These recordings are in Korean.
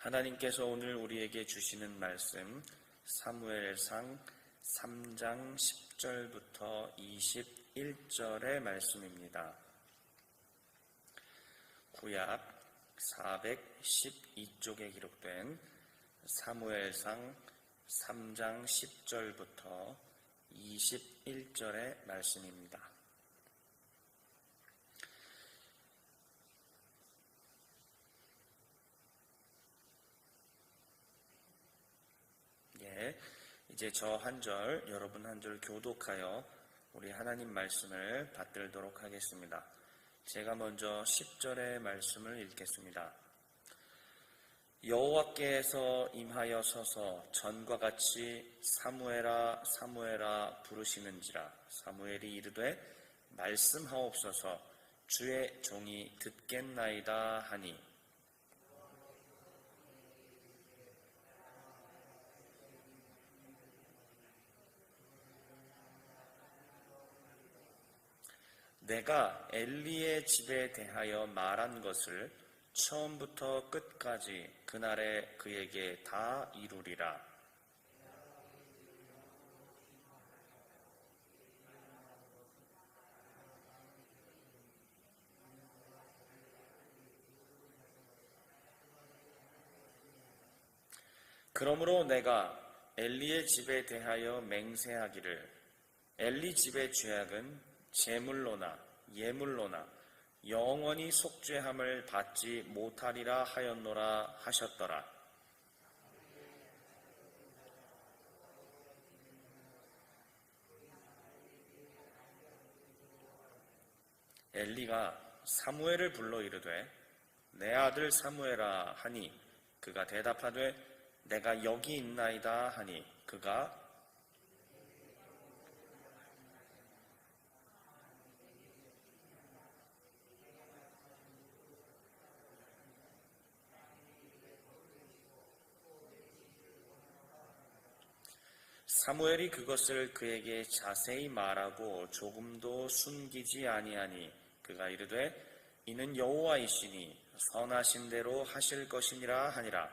하나님께서 오늘 우리에게 주시는 말씀 사무엘상 3장 10절부터 21절의 말씀입니다. 구약 412쪽에 기록된 사무엘상 3장 10절부터 21절의 말씀입니다. 이제 저 한 절, 여러분 한 절 교독하여 우리 하나님 말씀을 받들도록 하겠습니다. 제가 먼저 10절의 말씀을 읽겠습니다. 여호와께서 임하여 서서 전과 같이 사무엘아 사무엘아 부르시는지라. 사무엘이 이르되 말씀하옵소서, 주의 종이 듣겠나이다 하니, 내가 엘리의 집에 대하여 말한 것을 처음부터 끝까지 그날에 그에게 다 이루리라. 그러므로 내가 엘리의 집에 대하여 맹세하기를, 엘리 집의 죄악은 제물로나 예물로나 영원히 속죄함을 받지 못하리라 하였노라 하셨더라. 엘리가 사무엘을 불러 이르되 내 아들 사무엘아 하니, 그가 대답하되 내가 여기 있나이다 하니, 그가 사무엘이 그것을 그에게 자세히 말하고 조금도 숨기지 아니하니, 그가 이르되 이는 여호와이시니 선하신 대로 하실 것이니라 하니라.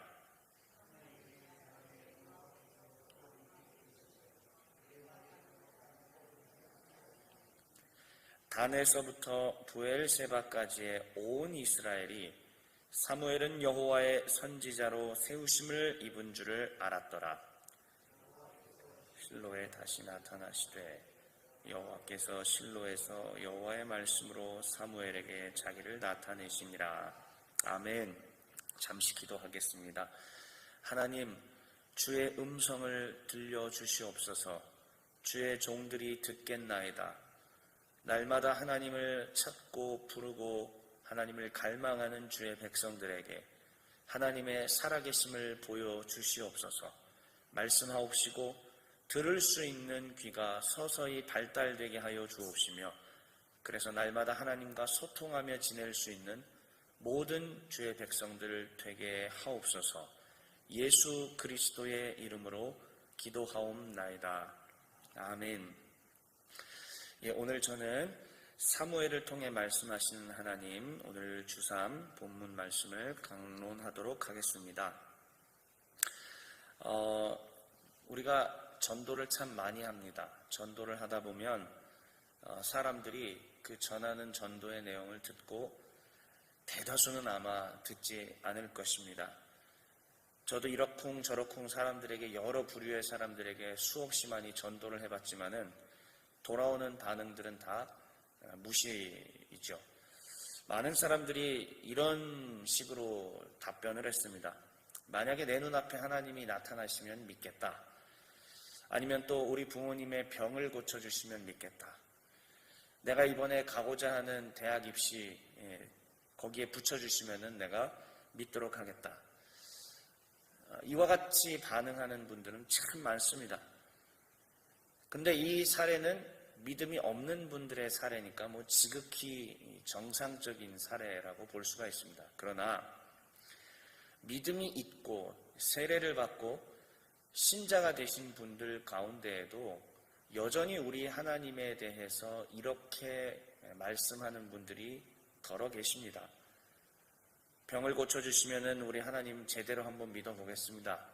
단에서부터 부엘세바까지의 온 이스라엘이 사무엘은 여호와의 선지자로 세우심을 입은 줄을 알았더라. 실로에 다시 나타나시되 여호와께서 실로에서 여호와의 말씀으로 사무엘에게 자기를 나타내시니라. 아멘. 잠시 기도하겠습니다. 하나님, 주의 음성을 들려주시옵소서. 주의 종들이 듣겠나이다. 날마다 하나님을 찾고 부르고 하나님을 갈망하는 주의 백성들에게 하나님의 살아계심을 보여주시옵소서. 말씀하옵시고 들을 수 있는 귀가 서서히 발달되게 하여 주옵시며, 그래서 날마다 하나님과 소통하며 지낼 수 있는 모든 주의 백성들 되게 하옵소서. 예수 그리스도의 이름으로 기도하옵나이다. 아멘. 오늘 저는 사무엘을 통해 말씀하시는 하나님, 오늘 주3 본문 말씀을 강론하도록 하겠습니다. 우리가 전도를 참 많이 합니다. 전도를 하다 보면 사람들이 그 전하는 전도의 내용을 듣고 대다수는 아마 듣지 않을 것입니다. 저도 이러쿵 저러쿵 사람들에게, 여러 부류의 사람들에게 수없이 많이 전도를 해봤지만은 돌아오는 반응들은 다 무시이죠. 많은 사람들이 이런 식으로 답변을 했습니다. 만약에 내 눈앞에 하나님이 나타나시면 믿겠다. 아니면 또 우리 부모님의 병을 고쳐주시면 믿겠다. 내가 이번에 가고자 하는 대학 입시 거기에 붙여주시면 내가 믿도록 하겠다. 이와 같이 반응하는 분들은 참 많습니다. 근데 이 사례는 믿음이 없는 분들의 사례니까 지극히 정상적인 사례라고 볼 수가 있습니다. 그러나 믿음이 있고 세례를 받고 신자가 되신 분들 가운데에도 여전히 우리 하나님에 대해서 이렇게 말씀하는 분들이 더러 계십니다. 병을 고쳐주시면은 우리 하나님 제대로 한번 믿어보겠습니다.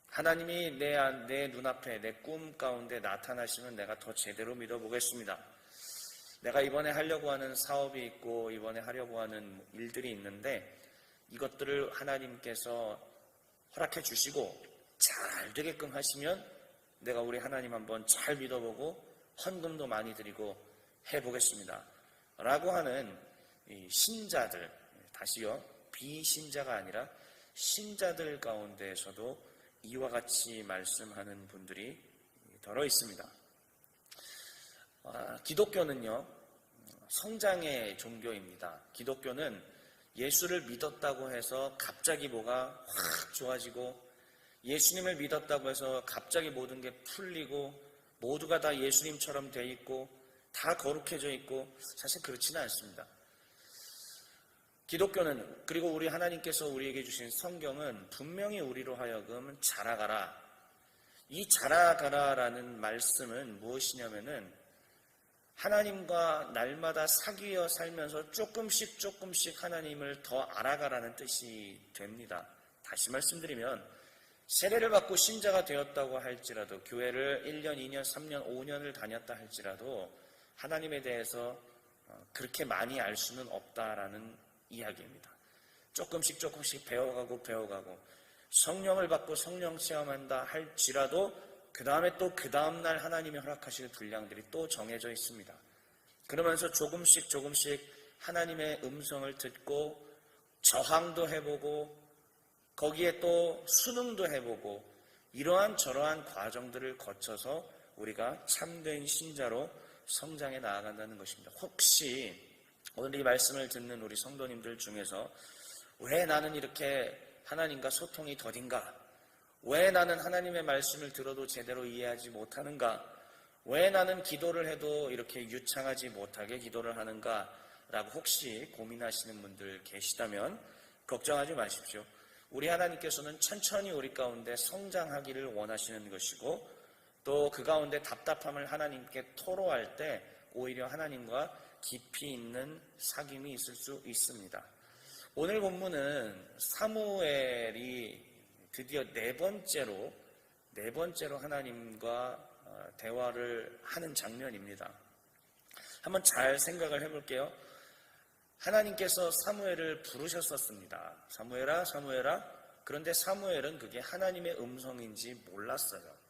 하나님이 내 눈앞에 내 꿈 가운데 나타나시면 내가 더 제대로 믿어보겠습니다. 내가 이번에 하려고 하는 사업이 있고 이번에 하려고 하는 일들이 있는데 이것들을 하나님께서 허락해 주시고 잘 되게끔 하시면 내가 우리 하나님 한번 잘 믿어보고 헌금도 많이 드리고 해보겠습니다. 라고 하는 이 신자들, 다시요, 비신자가 아니라 신자들 가운데에서도 이와 같이 말씀하는 분들이 더러 있습니다. 기독교는요, 성장의 종교입니다. 기독교는 예수를 믿었다고 해서 갑자기 뭐가 확 좋아지고, 예수님을 믿었다고 해서 갑자기 모든 게 풀리고, 모두가 다 예수님처럼 돼 있고, 다 거룩해져 있고, 사실 그렇지는 않습니다. 기독교는, 그리고 우리 하나님께서 우리에게 주신 성경은 분명히 우리로 하여금 자라가라. 이 자라가라라는 말씀은 무엇이냐면은 하나님과 날마다 사귀어 살면서 조금씩 하나님을 더 알아가라는 뜻이 됩니다. 다시 말씀드리면 세례를 받고 신자가 되었다고 할지라도, 교회를 1년, 2년, 3년, 5년을 다녔다 할지라도 하나님에 대해서 그렇게 많이 알 수는 없다라는 이야기입니다. 조금씩 배워가고 성령을 받고 성령 체험한다 할지라도 그 다음에 또 그 다음날 하나님이 허락하실 분량들이 또 정해져 있습니다. 그러면서 조금씩 하나님의 음성을 듣고 저항도 해보고 거기에 또 수능도 해보고 이러한 저러한 과정들을 거쳐서 우리가 참된 신자로 성장해 나아간다는 것입니다. 혹시 오늘 이 말씀을 듣는 우리 성도님들 중에서 왜 나는 이렇게 하나님과 소통이 더딘가? 왜 나는 하나님의 말씀을 들어도 제대로 이해하지 못하는가? 왜 나는 기도를 해도 이렇게 유창하지 못하게 기도를 하는가? 라고 혹시 고민하시는 분들 계시다면 걱정하지 마십시오. 우리 하나님께서는 천천히 우리 가운데 성장하기를 원하시는 것이고 또 그 가운데 답답함을 하나님께 토로할 때 오히려 하나님과 깊이 있는 사귐이 있을 수 있습니다. 오늘 본문은 사무엘이 드디어 네 번째로 하나님과 대화를 하는 장면입니다. 한번 잘 생각을 해볼게요. 하나님께서 사무엘을 부르셨었습니다. 사무엘아, 사무엘아. 그런데 사무엘은 그게 하나님의 음성인지 몰랐어요.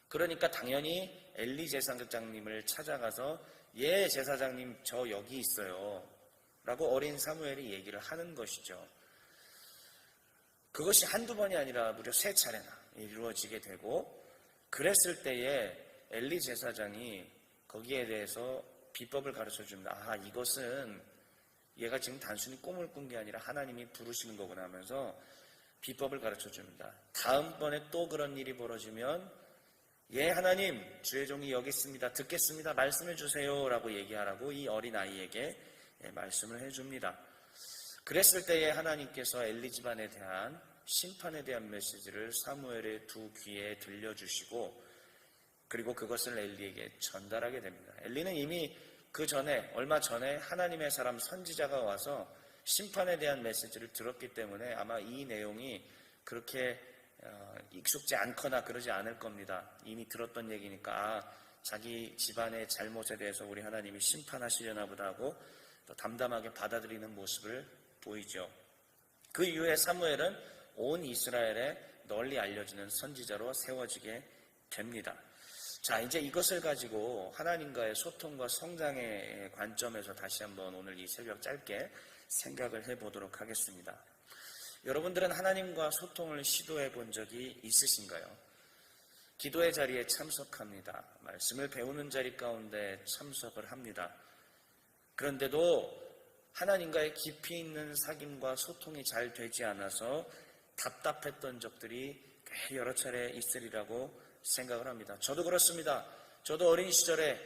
그러니까 당연히 엘리 제사장님을 찾아가서 예, 제사장님 저 여기 있어요. 라고 어린 사무엘이 얘기를 하는 것이죠. 그것이 한두 번이 아니라 무려 3차례나 이루어지게 되고 그랬을 때에 엘리 제사장이 거기에 대해서 비법을 가르쳐 줍니다. 이것은 얘가 지금 단순히 꿈을 꾼 게 아니라 하나님이 부르시는 거구나 하면서 비법을 가르쳐 줍니다. 다음번에 또 그런 일이 벌어지면 예, 하나님, 주의 종이 여기 있습니다. 듣겠습니다. 말씀해 주세요. 라고 얘기하라고 이 어린아이에게 말씀을 해줍니다. 그랬을 때에 하나님께서 엘리 집안에 대한 심판에 대한 메시지를 사무엘의 두 귀에 들려주시고 그리고 그것을 엘리에게 전달하게 됩니다. 엘리는 이미 얼마 전에 하나님의 사람 선지자가 와서 심판에 대한 메시지를 들었기 때문에 아마 이 내용이 그렇게 익숙지 않거나 그러지 않을 겁니다. 이미 들었던 얘기니까 자기 집안의 잘못에 대해서 우리 하나님이 심판하시려나 보다 하고 또 담담하게 받아들이는 모습을 보이죠. 그 이후에 사무엘은 온 이스라엘에 널리 알려지는 선지자로 세워지게 됩니다. 자, 이제 이것을 가지고 하나님과의 소통과 성장의 관점에서 다시 한번 오늘 이 새벽 짧게 생각을 해보도록 하겠습니다. 여러분들은 하나님과 소통을 시도해 본 적이 있으신가요? 기도의 자리에 참석합니다. 말씀을 배우는 자리 가운데 참석을 합니다. 그런데도 하나님과의 깊이 있는 사귐과 소통이 잘 되지 않아서 답답했던 적들이 꽤 여러 차례 있으리라고 생각을 합니다. 저도 그렇습니다. 저도 어린 시절에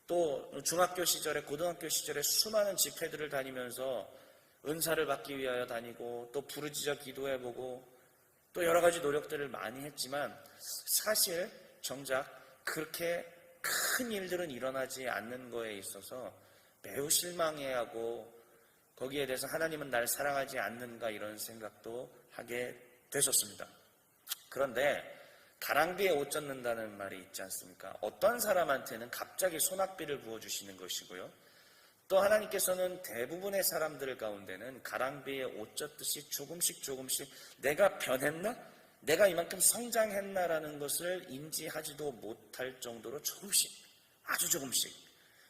또 중학교 시절에 고등학교 시절에 수많은 집회들을 다니면서 은사를 받기 위하여 다니고 또 부르짖어 기도해보고 또 여러 가지 노력들을 많이 했지만 사실 정작 그렇게 큰 일들은 일어나지 않는 거에 있어서 매우 실망해하고 거기에 대해서 하나님은 날 사랑하지 않는가 이런 생각도 하게 되셨습니다. 그런데 가랑비에 옷 젖는다는 말이 있지 않습니까? 어떤 사람한테는 갑자기 소낙비를 부어주시는 것이고요. 또 하나님께서는 대부분의 사람들 가운데는 가랑비에 옷 젖듯이 조금씩 내가 변했나? 내가 이만큼 성장했나라는 것을 인지하지도 못할 정도로 조금씩, 아주 조금씩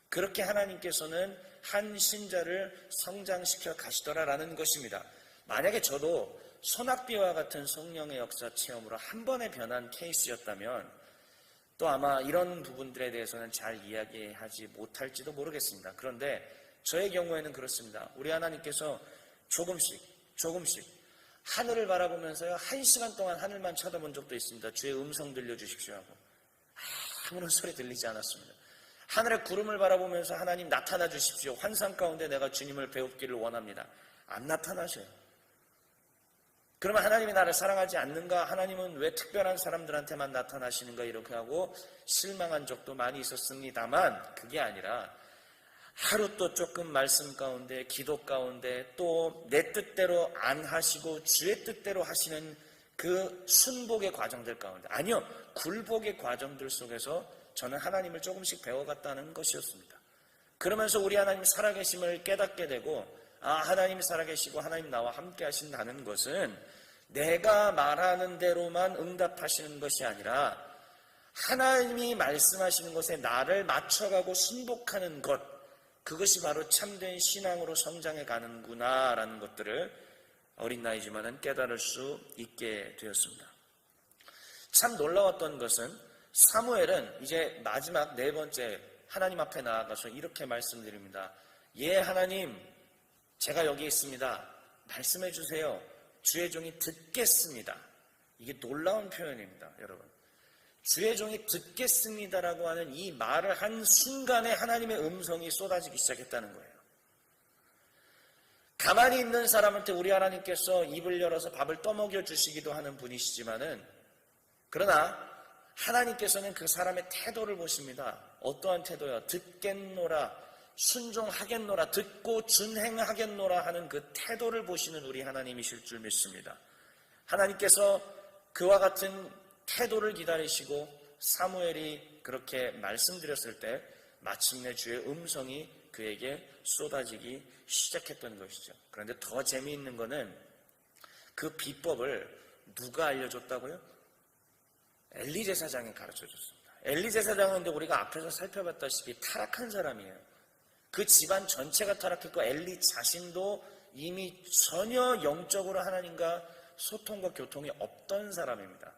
그렇게 하나님께서는 한 신자를 성장시켜 가시더라라는 것입니다. 만약에 저도 소낙비와 같은 성령의 역사 체험으로 한 번에 변한 케이스였다면 또 아마 이런 부분들에 대해서는 잘 이야기하지 못할지도 모르겠습니다. 그런데 저의 경우에는 그렇습니다. 우리 하나님께서 조금씩 하늘을 바라보면서요 1시간 동안 하늘만 쳐다본 적도 있습니다. 주의 음성 들려주십시오 하고 아무런 소리 들리지 않았습니다. 하늘의 구름을 바라보면서 하나님 나타나 주십시오. 환상 가운데 내가 주님을 배우기를 원합니다. 안 나타나셔요. 그러면 하나님이 나를 사랑하지 않는가? 하나님은 왜 특별한 사람들한테만 나타나시는가? 이렇게 하고 실망한 적도 많이 있었습니다만 그게 아니라 하루 또 조금 말씀 가운데 기도 가운데 또 내 뜻대로 안 하시고 주의 뜻대로 하시는 그 순복의 과정들 가운데 아니요 굴복의 과정들 속에서 저는 하나님을 조금씩 배워갔다는 것이었습니다. 그러면서 우리 하나님 살아계심을 깨닫게 되고 하나님이 살아계시고 하나님 나와 함께 하신다는 것은 내가 말하는 대로만 응답하시는 것이 아니라 하나님이 말씀하시는 것에 나를 맞춰가고 순복하는 것 그것이 바로 참된 신앙으로 성장해 가는구나 라는 것들을 어린 나이지만은 깨달을 수 있게 되었습니다. 참 놀라웠던 것은 사무엘은 이제 마지막 4번째 하나님 앞에 나아가서 이렇게 말씀드립니다. 예 하나님 제가 여기 있습니다. 말씀해 주세요. 주의 종이 듣겠습니다. 이게 놀라운 표현입니다. 여러분 주의 종이 듣겠습니다라고 하는 이 말을 한 순간에 하나님의 음성이 쏟아지기 시작했다는 거예요. 가만히 있는 사람한테 우리 하나님께서 입을 열어서 밥을 떠먹여 주시기도 하는 분이시지만은 그러나 하나님께서는 그 사람의 태도를 보십니다. 어떠한 태도요? 듣겠노라, 순종하겠노라, 듣고 준행하겠노라 하는 그 태도를 보시는 우리 하나님이실 줄 믿습니다. 하나님께서 그와 같은 태도를 기다리시고 사무엘이 그렇게 말씀드렸을 때 마침내 주의 음성이 그에게 쏟아지기 시작했던 것이죠. 그런데 더 재미있는 거는 그 비법을 누가 알려줬다고요? 엘리 제사장이 가르쳐줬습니다. 엘리 제사장은 근데 우리가 앞에서 살펴봤다시피 타락한 사람이에요. 그 집안 전체가 타락했고 엘리 자신도 이미 전혀 영적으로 하나님과 소통과 교통이 없던 사람입니다.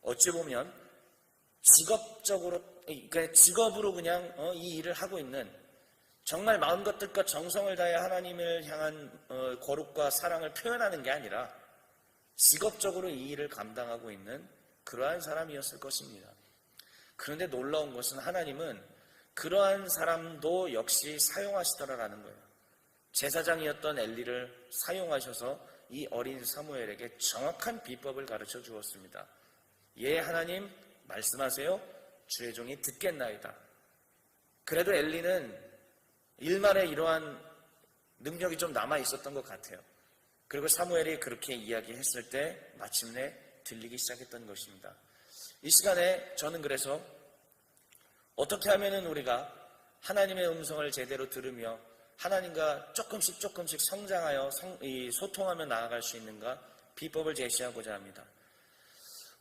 어찌 보면 직업으로 그냥 이 일을 하고 있는 정말 마음과 뜻과 정성을 다해 하나님을 향한 거룩과 사랑을 표현하는 게 아니라 직업적으로 이 일을 감당하고 있는 그러한 사람이었을 것입니다. 그런데 놀라운 것은 하나님은 그러한 사람도 역시 사용하시더라라는 거예요. 제사장이었던 엘리를 사용하셔서 이 어린 사무엘에게 정확한 비법을 가르쳐 주었습니다. 예 하나님 말씀하세요. 주의 종이 듣겠나이다. 그래도 엘리는 일말에 이러한 능력이 좀 남아 있었던 것 같아요. 그리고 사무엘이 그렇게 이야기했을 때 마침내 들리기 시작했던 것입니다. 이 시간에 저는 그래서 어떻게 하면은 우리가 하나님의 음성을 제대로 들으며 하나님과 조금씩 성장하여 소통하며 나아갈 수 있는가 비법을 제시하고자 합니다.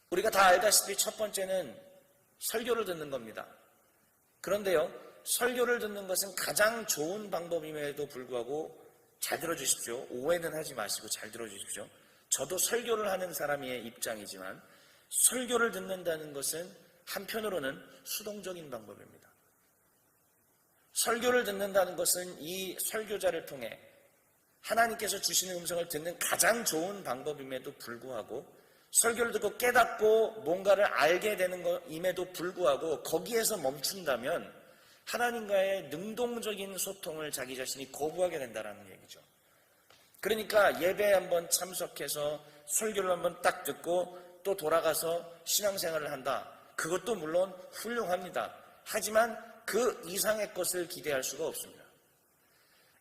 우리가 다 알다시피 첫 번째는 설교를 듣는 겁니다. 그런데요, 설교를 듣는 것은 가장 좋은 방법임에도 불구하고 잘 들어주십시오. 오해는 하지 마시고 잘 들어주십시오. 저도 설교를 하는 사람의 입장이지만 설교를 듣는다는 것은 한편으로는 수동적인 방법입니다. 설교를 듣는다는 것은 이 설교자를 통해 하나님께서 주시는 음성을 듣는 가장 좋은 방법임에도 불구하고 설교를 듣고 깨닫고 뭔가를 알게 되는 것임에도 불구하고 거기에서 멈춘다면 하나님과의 능동적인 소통을 자기 자신이 거부하게 된다는 얘기죠. 그러니까 예배에 한번 참석해서 설교를 한번 딱 듣고 또 돌아가서 신앙생활을 한다. 그것도 물론 훌륭합니다. 하지만 그 이상의 것을 기대할 수가 없습니다.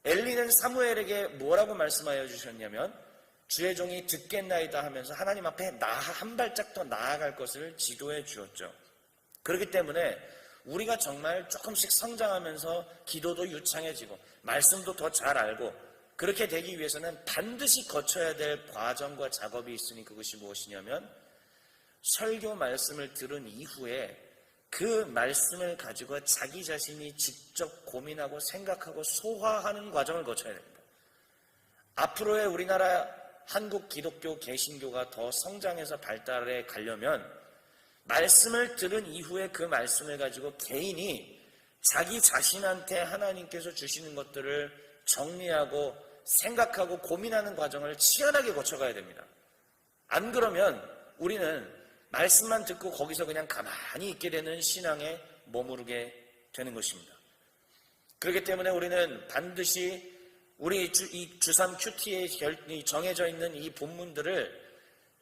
엘리는 사무엘에게 뭐라고 말씀하여 주셨냐면 주의 종이 듣겠나이다 하면서 하나님 앞에 한 발짝 더 나아갈 것을 지도해 주었죠. 그렇기 때문에 우리가 정말 조금씩 성장하면서 기도도 유창해지고 말씀도 더 잘 알고 그렇게 되기 위해서는 반드시 거쳐야 될 과정과 작업이 있으니 그것이 무엇이냐면 설교 말씀을 들은 이후에 그 말씀을 가지고 자기 자신이 직접 고민하고 생각하고 소화하는 과정을 거쳐야 됩니다. 앞으로의 우리나라 한국 기독교 개신교가 더 성장해서 발달해 가려면 말씀을 들은 이후에 그 말씀을 가지고 개인이 자기 자신한테 하나님께서 주시는 것들을 정리하고 생각하고 고민하는 과정을 치열하게 거쳐가야 됩니다. 안 그러면 우리는 말씀만 듣고 거기서 그냥 가만히 있게 되는 신앙에 머무르게 되는 것입니다. 그렇기 때문에 우리는 반드시 우리 이 주삼 큐티에 정해져 있는 이 본문들을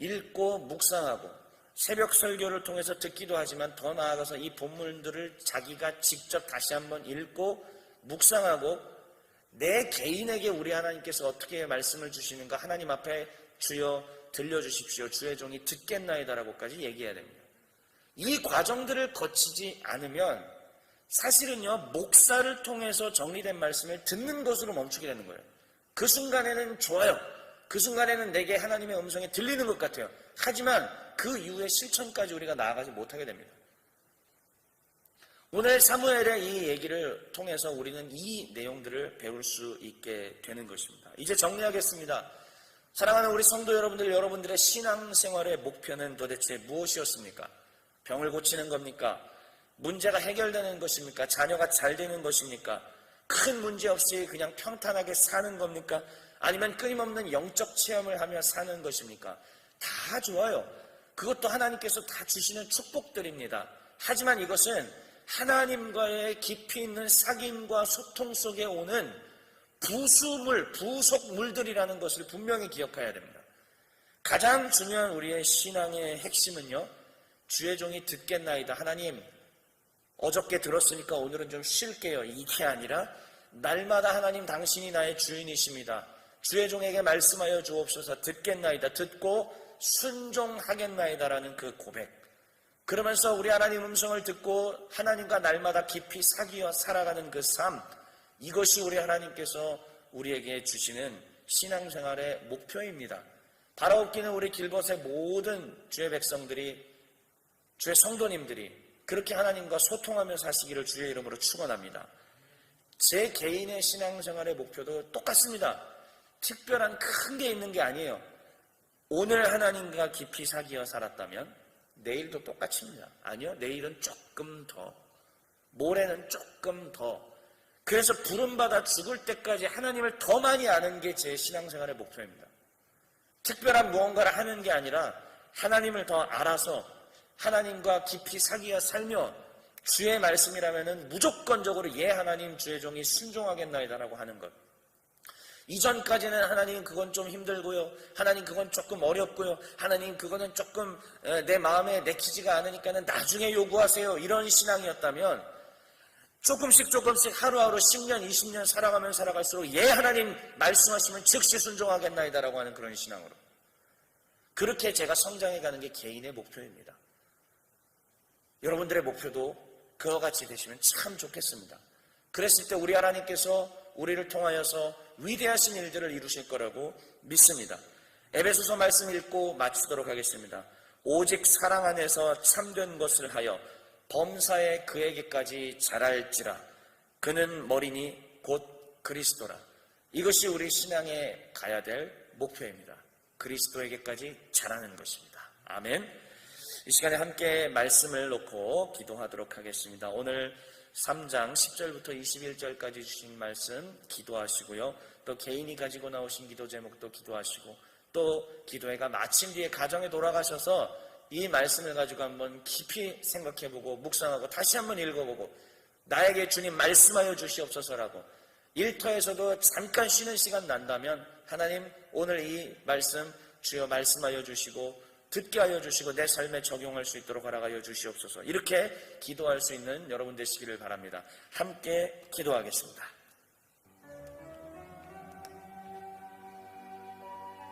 읽고 묵상하고 새벽 설교를 통해서 듣기도 하지만 더 나아가서 이 본문들을 자기가 직접 다시 한번 읽고 묵상하고 내 개인에게 우리 하나님께서 어떻게 말씀을 주시는가 하나님 앞에 주여 들려주십시오. 주의 종이 듣겠나이다라고까지 얘기해야 됩니다. 이 과정들을 거치지 않으면 사실은요 목사를 통해서 정리된 말씀을 듣는 것으로 멈추게 되는 거예요. 그 순간에는 좋아요. 그 순간에는 내게 하나님의 음성이 들리는 것 같아요. 하지만 그 이후에 실천까지 우리가 나아가지 못하게 됩니다. 오늘 사무엘의 이 얘기를 통해서 우리는 이 내용들을 배울 수 있게 되는 것입니다. 이제 정리하겠습니다. 사랑하는 우리 성도 여러분들, 여러분들의 신앙생활의 목표는 도대체 무엇이었습니까? 병을 고치는 겁니까? 문제가 해결되는 것입니까? 자녀가 잘 되는 것입니까? 큰 문제 없이 그냥 평탄하게 사는 겁니까? 아니면 끊임없는 영적 체험을 하며 사는 것입니까? 다 좋아요. 그것도 하나님께서 다 주시는 축복들입니다. 하지만 이것은 하나님과의 깊이 있는 사귐과 소통 속에 오는 부속물들이라는 것을 분명히 기억해야 됩니다. 가장 중요한 우리의 신앙의 핵심은요, 주의 종이 듣겠나이다. 하나님, 어저께 들었으니까 오늘은 좀 쉴게요. 이게 아니라 날마다 하나님 당신이 나의 주인이십니다. 주의 종에게 말씀하여 주옵소서. 듣겠나이다. 듣고 순종하겠나이다라는 그 고백. 그러면서 우리 하나님 음성을 듣고 하나님과 날마다 깊이 사귀어 살아가는 그 삶, 이것이 우리 하나님께서 우리에게 주시는 신앙생활의 목표입니다. 바라옵기는 우리 길벗의 모든 주의 백성들이, 주의 성도님들이 그렇게 하나님과 소통하며 사시기를 주의 이름으로 축원합니다. 제 개인의 신앙생활의 목표도 똑같습니다. 특별한 큰 게 있는 게 아니에요. 오늘 하나님과 깊이 사귀어 살았다면 내일도 똑같습니다. 아니요, 내일은 조금 더, 모레는 조금 더. 그래서 부름받아 죽을 때까지 하나님을 더 많이 아는 게 제 신앙생활의 목표입니다. 특별한 무언가를 하는 게 아니라 하나님을 더 알아서 하나님과 깊이 사귀어 살며 주의 말씀이라면 무조건적으로 예 하나님 주의 종이 순종하겠나이다라고 하는 것. 이전까지는 하나님 그건 좀 힘들고요. 하나님 그건 조금 어렵고요. 하나님 그거는 조금 내 마음에 내키지가 않으니까는 나중에 요구하세요. 이런 신앙이었다면 조금씩 하루하루 10년, 20년 살아가면 살아갈수록 예 하나님 말씀하시면 즉시 순종하겠나이다라고 하는 그런 신앙으로. 그렇게 제가 성장해가는 게 개인의 목표입니다. 여러분들의 목표도 그와 같이 되시면 참 좋겠습니다. 그랬을 때 우리 하나님께서 우리를 통하여서 위대하신 일들을 이루실 거라고 믿습니다. 에베소서 말씀 읽고 마치도록 하겠습니다. 오직 사랑 안에서 참된 것을 하여 범사에 그에게까지 자랄지라. 그는 머리니 곧 그리스도라. 이것이 우리 신앙에 가야 될 목표입니다. 그리스도에게까지 자라는 것입니다. 아멘. 이 시간에 함께 말씀을 놓고 기도하도록 하겠습니다. 오늘 3장 10절부터 21절까지 주신 말씀 기도하시고요. 또 개인이 가지고 나오신 기도 제목도 기도하시고, 또 기도회가 마친 뒤에 가정에 돌아가셔서 이 말씀을 가지고 한번 깊이 생각해보고 묵상하고 다시 한번 읽어보고 나에게 주님 말씀하여 주시옵소서라고 일터에서도 잠깐 쉬는 시간 난다면 하나님 오늘 이 말씀 주여 말씀하여 주시고 듣게 하여 주시고 내 삶에 적용할 수 있도록 허락하여 주시옵소서. 이렇게 기도할 수 있는 여러분 되시기를 바랍니다. 함께 기도하겠습니다.